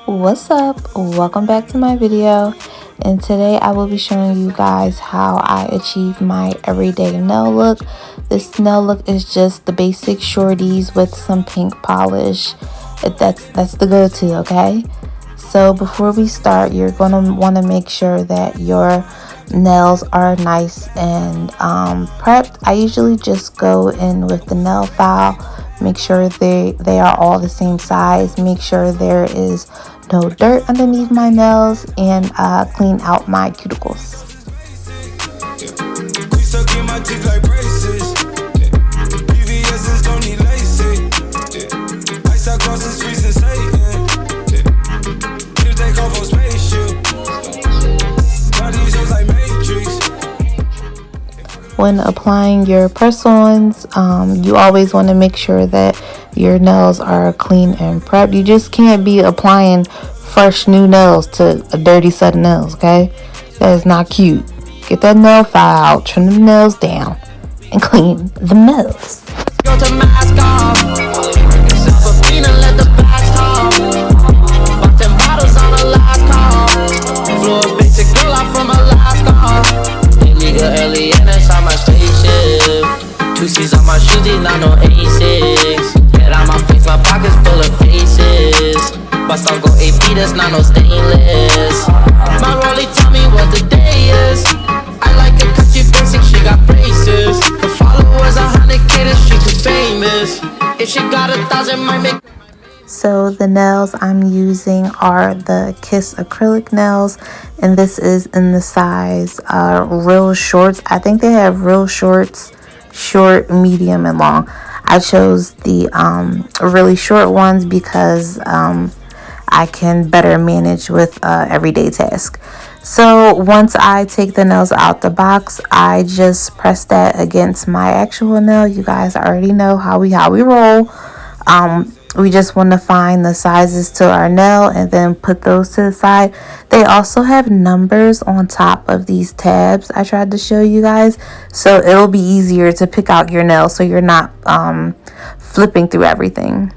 What's up? Welcome back to my video, and today I will be showing you guys how I achieve my everyday nail look. This nail look is just the basic shorties with some pink polish. That's the go-to, okay? So before we start, you're gonna want to make sure that your nails are nice and prepped. I usually just go in with the nail file, make sure they are all the same size, make sure there is no dirt underneath my nails, and clean out my cuticles. When applying your press-ons, you always want to make sure that your nails are clean and prepped. You just can't be applying fresh new nails to a dirty set of nails, okay? That is not cute. Get that nail file out, trim the nails down, and clean the nails. On my shoes, these not no A6. Get out my face, my pockets full of faces. Bust on go AP, that's not no stainless. My rollie tell me what the day is. I like it cause she basic, she got braces. The followers 100K, that she too famous. If she got 1,000, might make. So the nails I'm using are the Kiss acrylic nails, and this is in the size real shorts. I think they have real shorts, short, medium, and long. I chose the really short ones because I can better manage with everyday tasks. So once I take the nails out the box, I just press that against my actual nail. You guys already know how we roll. We just want to find the sizes to our nail and then put those to the side. They also have numbers on top of these tabs I tried to show you guys, so it'll be easier to pick out your nail so you're not flipping through everything.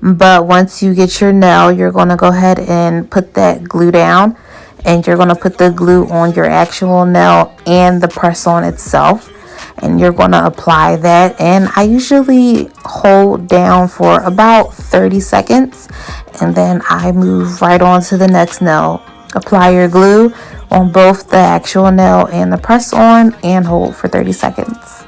But once you get your nail, you're going to go ahead and put that glue down, and you're going to put the glue on your actual nail and the press-on itself. And you're going to apply that, and I usually hold down for about 30 seconds, and then I move right on to the next nail. Apply your glue on both the actual nail and the press on, and hold for 30 seconds.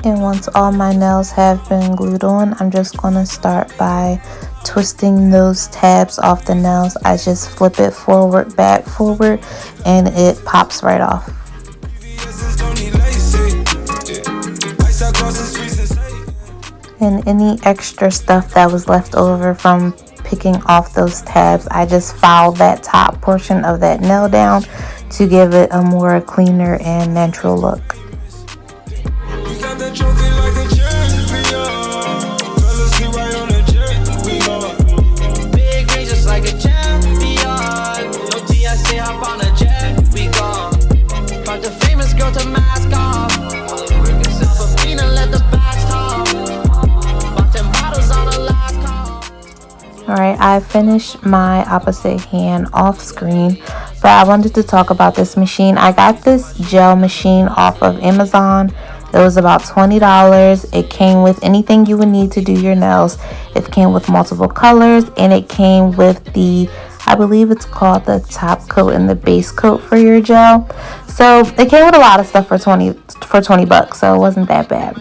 And once all my nails have been glued on, I'm just going to start by twisting those tabs off the nails. I just flip it forward, back, forward, and it pops right off. And any extra stuff that was left over from picking off those tabs, I just filed that top portion of that nail down to give it a more cleaner and natural look. Alright, I finished my opposite hand off screen, but I wanted to talk about this machine. I got this gel machine off of Amazon. It was about $20. It came with anything you would need to do your nails. It came with multiple colors, and it came with the, I believe it's called the top coat and the base coat for your gel. So it came with a lot of stuff for 20 bucks, so it wasn't that bad.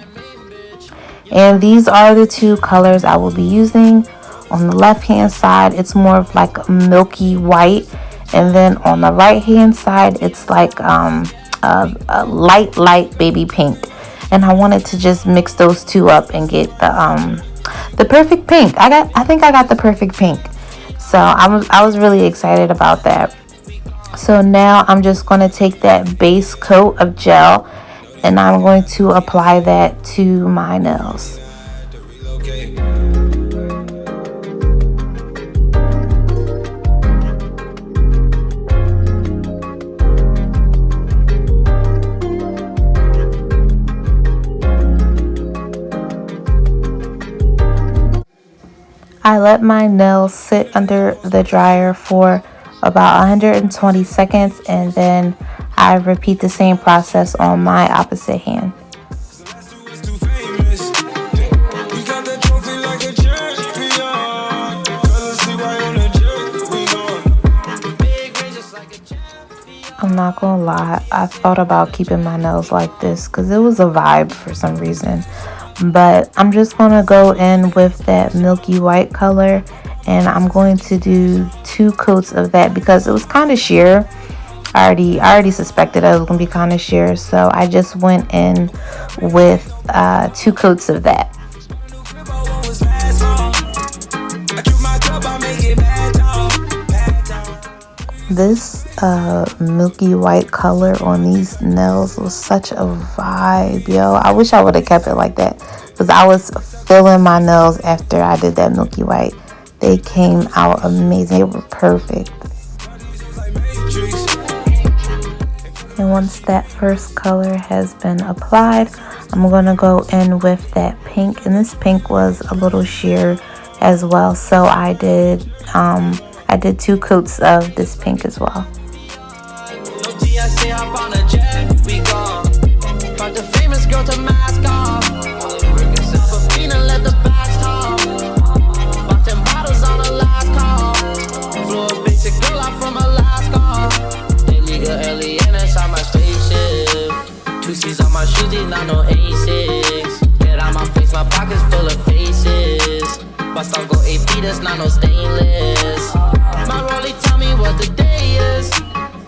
And these are the two colors I will be using. On the left hand side, it's more of like a milky white, and then on the right hand side, it's like a light baby pink. And I wanted to just mix those two up and get the the perfect pink. I think I got the perfect pink. So I was really excited about that. So now I'm just going to take that base coat of gel and I'm going to apply that to my nails. I let my nails sit under the dryer for about 120 seconds and then I repeat the same process on my opposite hand. I'm not gonna lie, I thought about keeping my nails like this because it was a vibe for some reason. But I'm just gonna go in with that milky white color and I'm going to do 2 coats of that because it was kind of sheer. I already suspected it was gonna be kind of sheer, so I just went in with 2 coats of that. This milky white color on these nails was such a vibe, yo. I wish I would have kept it like that because I was feeling my nails after I did that milky white. They came out amazing. They were perfect. And once that first color has been applied, I'm gonna go in with that pink, and this pink was a little sheer as well, so I did 2 coats of this pink as well. Bust on go AP, that's not no stainless. My Rollie tell me what the day is.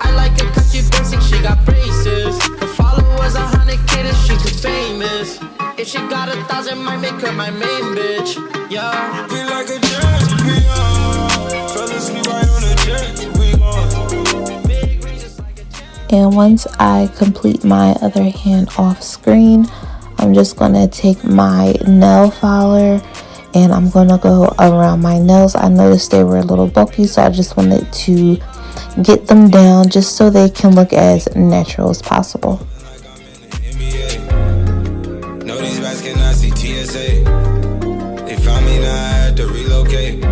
I like a country basic, she got braces. Her followers 100K, that she too famous. If she got 1,000, might make her my main bitch. Yeah. Feel like a jet, we on. Fell asleep right on a jet, we on. And once I complete my other hand off screen, I'm just gonna take my nail filer and I'm gonna go around my nails. I noticed they were a little bulky, so I just wanted to get them down just so they can look as natural as possible. No, these guys cannot see TSA. They found me, now I had to relocate.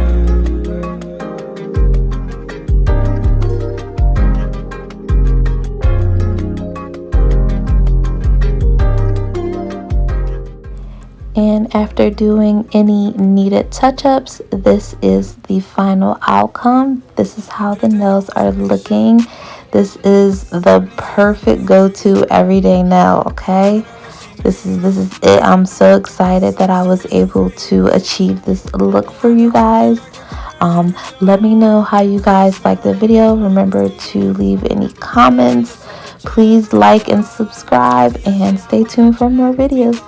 And after doing any needed touch-ups, this is the final outcome. This is how the nails are looking. This is the perfect go-to everyday nail, okay? This is it. I'm so excited that I was able to achieve this look for you guys. Let me know how you guys like the video. Remember to leave any comments. Please like and subscribe and stay tuned for more videos.